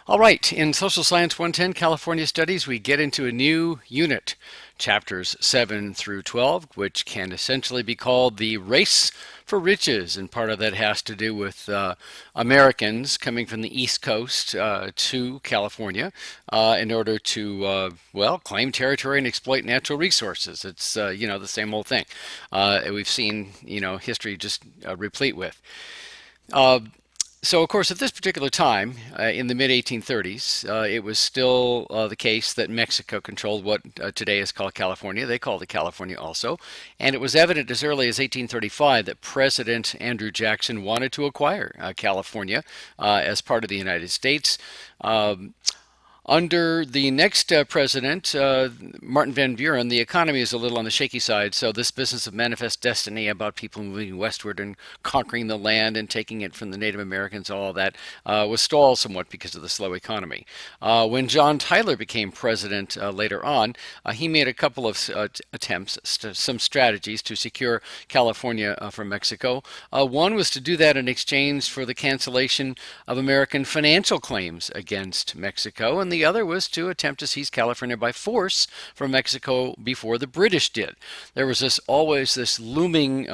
All right, in Social Science 110 California Studies, we get into a new unit, chapters 7 through 12, which can essentially be called the race for riches. And part of that has to do with Americans coming from the East Coast to California in order to, well, claim territory and exploit natural resources. It's, the same old thing we've seen, history just replete with. Uh, so, of course, at this particular time, in the mid 1830s, it was still the case that Mexico controlled what today is called California. They called it California also. And it was evident as early as 1835 that President Andrew Jackson wanted to acquire California as part of the United States. Um, Under the next president, Martin Van Buren, the economy is a little on the shaky side, so this business of manifest destiny about people moving westward and conquering the land and taking it from the Native Americans, all of that, was stalled somewhat because of the slow economy. When John Tyler became president later on, he made a couple of attempts, some strategies to secure California from Mexico. One was to do that in exchange for the cancellation of American financial claims against Mexico, and the other was to attempt to seize California by force from Mexico before the British did. There was always this looming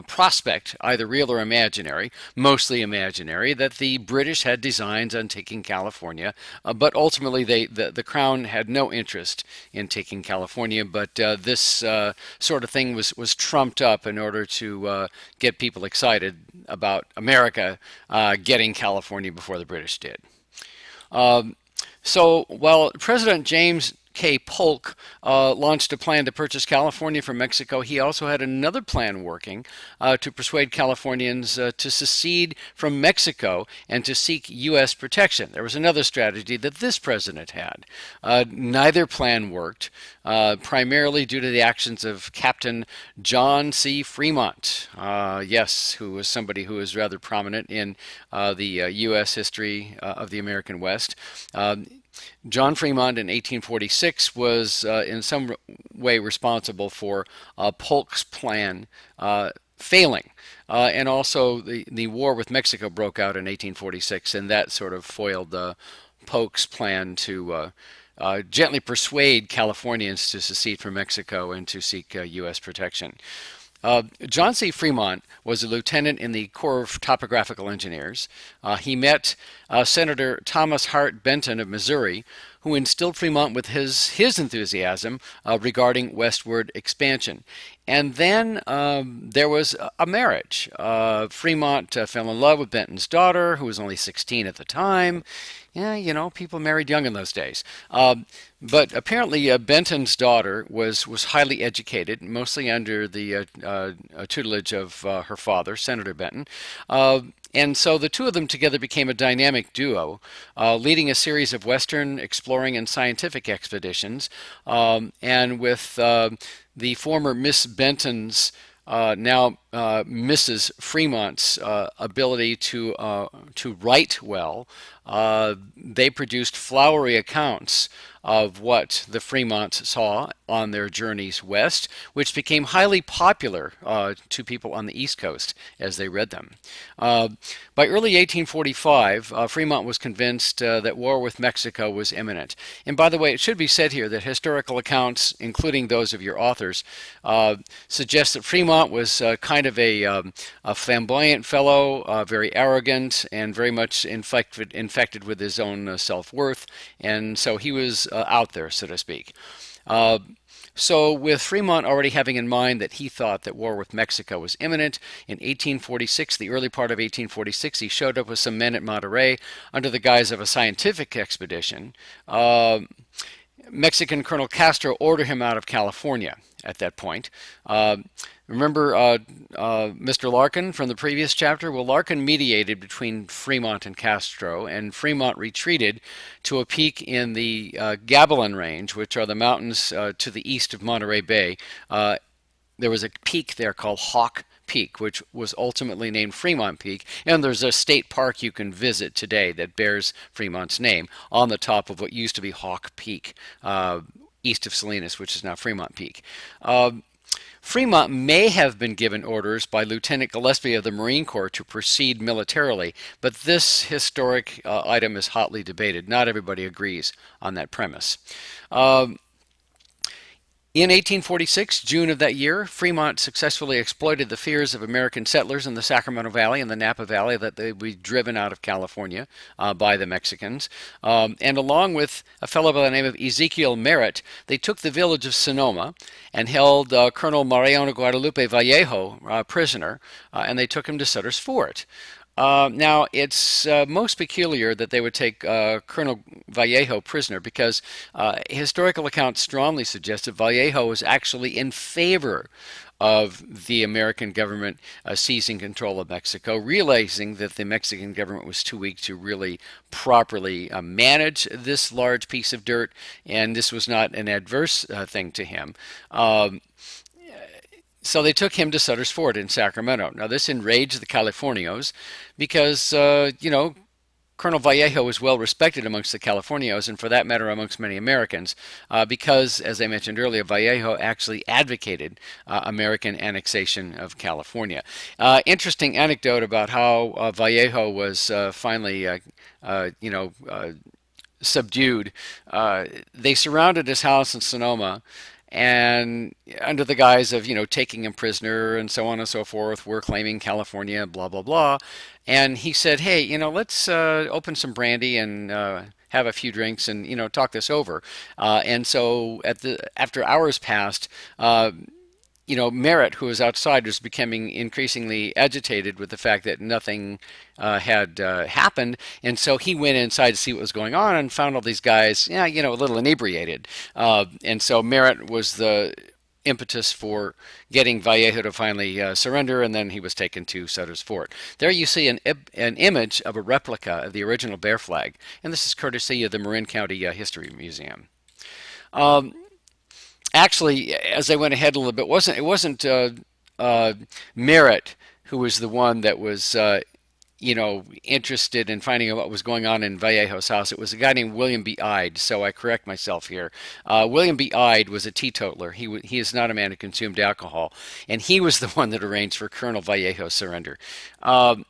prospect, either real or imaginary, mostly imaginary, that the British had designs on taking California, but ultimately the Crown had no interest in taking California. But this sort of thing was trumped up in order to get people excited about America getting California before the British did. Um, so while President James K. Polk launched a plan to purchase California from Mexico, he also had another plan working to persuade Californians to secede from Mexico and to seek U.S. protection. There was another strategy that this president had. Neither plan worked, primarily due to the actions of Captain John C. Fremont, yes, who was somebody who was rather prominent in the U.S. history of the American West. John Fremont in 1846 was in some way responsible for Polk's plan failing. And also the war with Mexico broke out in 1846, and that sort of foiled Polk's plan to gently persuade Californians to secede from Mexico and to seek U.S. protection. John C. Fremont was a lieutenant in the Corps of Topographical Engineers. He met Senator Thomas Hart Benton of Missouri, who instilled Fremont with his enthusiasm regarding westward expansion. And then there was a marriage. Fremont fell in love with Benton's daughter, who was only 16 at the time. Yeah, people married young in those days. But apparently Benton's daughter was highly educated, mostly under the tutelage of her father, Senator Benton. And so the two of them together became a dynamic duo, leading a series of Western exploring and scientific expeditions. And with the former Miss Benton's now Mrs. Fremont's ability to write well, they produced flowery accounts of what the Fremonts saw on their journeys west, which became highly popular to people on the East Coast as they read them. By early 1845, Fremont was convinced that war with Mexico was imminent. And by the way, it should be said here that historical accounts, including those of your authors, suggest that Fremont was kind of a flamboyant fellow, very arrogant, and very much infected with his own self-worth, and so he was out there, so to speak. So with Fremont already having in mind that he thought that war with Mexico was imminent, in 1846, the early part of 1846, he showed up with some men at Monterey under the guise of a scientific expedition. Mexican Colonel Castro ordered him out of California at that point. Remember Mr. Larkin from the previous chapter? Well, Larkin mediated between Fremont and Castro, and Fremont retreated to a peak in the Gavilan Range, which are the mountains to the east of Monterey Bay. There was a peak there called Hawk Peak, which was ultimately named Fremont Peak, and there's a state park you can visit today that bears Fremont's name on the top of what used to be Hawk Peak, east of Salinas, which is now Fremont Peak. Fremont may have been given orders by Lieutenant Gillespie of the Marine Corps to proceed militarily, but this historic item is hotly debated. Not everybody agrees on that premise. Um, In 1846, June of that year, Fremont successfully exploited the fears of American settlers in the Sacramento Valley and the Napa Valley that they would be driven out of California by the Mexicans. And along with a fellow by the name of Ezekiel Merritt, they took the village of Sonoma and held Colonel Mariano Guadalupe Vallejo prisoner, and they took him to Sutter's Fort. Now, it's most peculiar that they would take Colonel Vallejo prisoner because historical accounts strongly suggest that Vallejo was actually in favor of the American government seizing control of Mexico, realizing that the Mexican government was too weak to really properly manage this large piece of dirt, and this was not an adverse thing to him. So they took him to Sutter's Fort in Sacramento. Now, this enraged the Californios because, Colonel Vallejo was well respected amongst the Californios, and for that matter, amongst many Americans, because, as I mentioned earlier, Vallejo actually advocated American annexation of California. Interesting anecdote about how Vallejo was finally, subdued. They surrounded his house in Sonoma, and under the guise of taking him prisoner and so on and so forth, we're claiming California, blah blah blah. And he said, hey, let's open some brandy and have a few drinks and talk this over. And so after hours passed, Merritt, who was outside, was becoming increasingly agitated with the fact that nothing had happened, and so he went inside to see what was going on and found all these guys, a little inebriated. And so Merritt was the impetus for getting Vallejo to finally surrender, and then he was taken to Sutter's Fort. There you see an image of a replica of the original bear flag, and this is courtesy of the Marin County History Museum. Um, Actually, as I went ahead a little bit, it wasn't Merritt who was the one that was interested in finding out what was going on in Vallejo's house. It was a guy named William B. Ide. So I correct myself here. William B. Ide was a teetotaler. He is not a man who consumed alcohol, and he was the one that arranged for Colonel Vallejo's surrender. Um,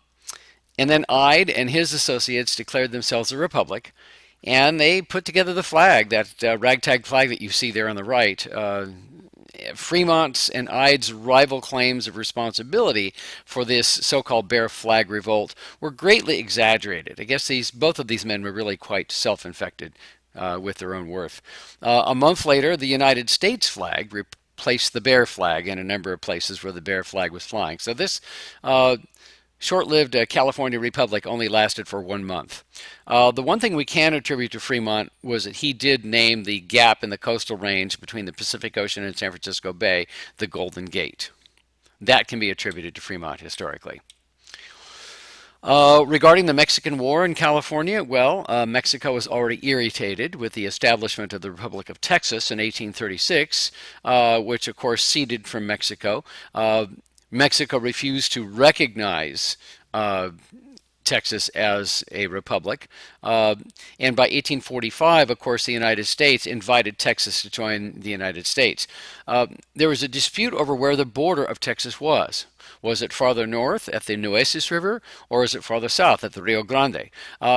and then Ide and his associates declared themselves a republic, and they put together the flag, that ragtag flag that you see there on the right. Fremont's and Ide's rival claims of responsibility for this so-called Bear Flag revolt were greatly exaggerated. I guess both of these men were really quite self-infected with their own worth. A month later, the United States flag replaced the Bear Flag in a number of places where the Bear Flag was flying. So this short-lived California Republic only lasted for 1 month. The one thing we can attribute to Fremont was that he did name the gap in the coastal range between the Pacific Ocean and San Francisco Bay the Golden Gate. That can be attributed to Fremont historically. Regarding the Mexican War in California, well, Mexico was already irritated with the establishment of the Republic of Texas in 1836, which of course ceded from Mexico. Mexico refused to recognize Texas as a republic. And by 1845, of course, the United States invited Texas to join the United States. There was a dispute over where the border of Texas was. Was it farther north at the Nueces River, or is it farther south at the Rio Grande?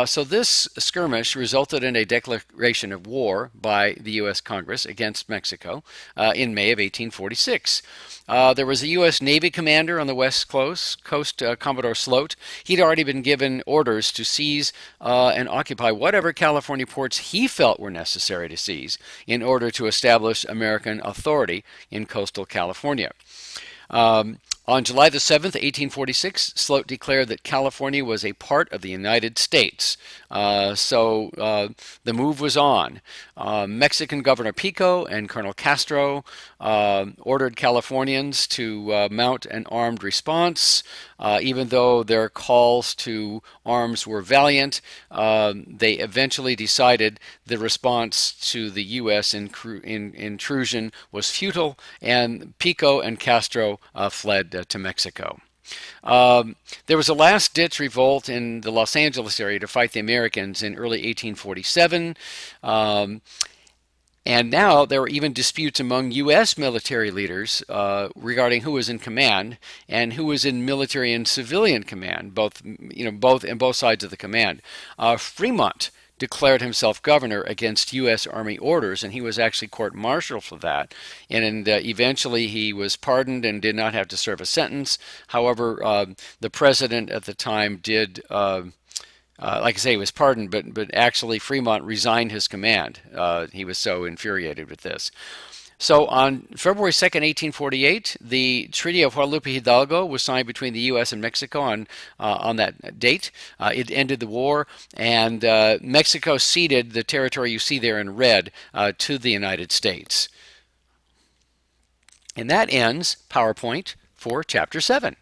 So this skirmish resulted in a declaration of war by the U.S. Congress against Mexico in May of 1846. There was a U.S. Navy commander on the west coast, Commodore Sloat. He'd already been given orders to seize and occupy whatever California ports he felt were necessary to seize in order to establish American authority in coastal California. On July the 7th, 1846, Sloat declared that California was a part of the United States. The move was on. Mexican Governor Pico and Colonel Castro ordered Californians to mount an armed response. Even though their calls to arms were valiant, they eventually decided the response to the U.S. intrusion was futile, and Pico and Castro fled to Mexico. There was a last-ditch revolt in the Los Angeles area to fight the Americans in early 1847. And now there were even disputes among U.S. military leaders regarding who was in command and who was in military and civilian command, both in both sides of the command. Fremont declared himself governor against U.S. Army orders, and he was actually court-martialed for that. And eventually he was pardoned and did not have to serve a sentence. However, the president at the time did. Like I say, he was pardoned, but actually Fremont resigned his command. He was so infuriated with this. So on February 2nd, 1848, the Treaty of Guadalupe Hidalgo was signed between the U.S. and Mexico on that date. It ended the war, and Mexico ceded the territory you see there in red to the United States. And that ends PowerPoint for Chapter 7.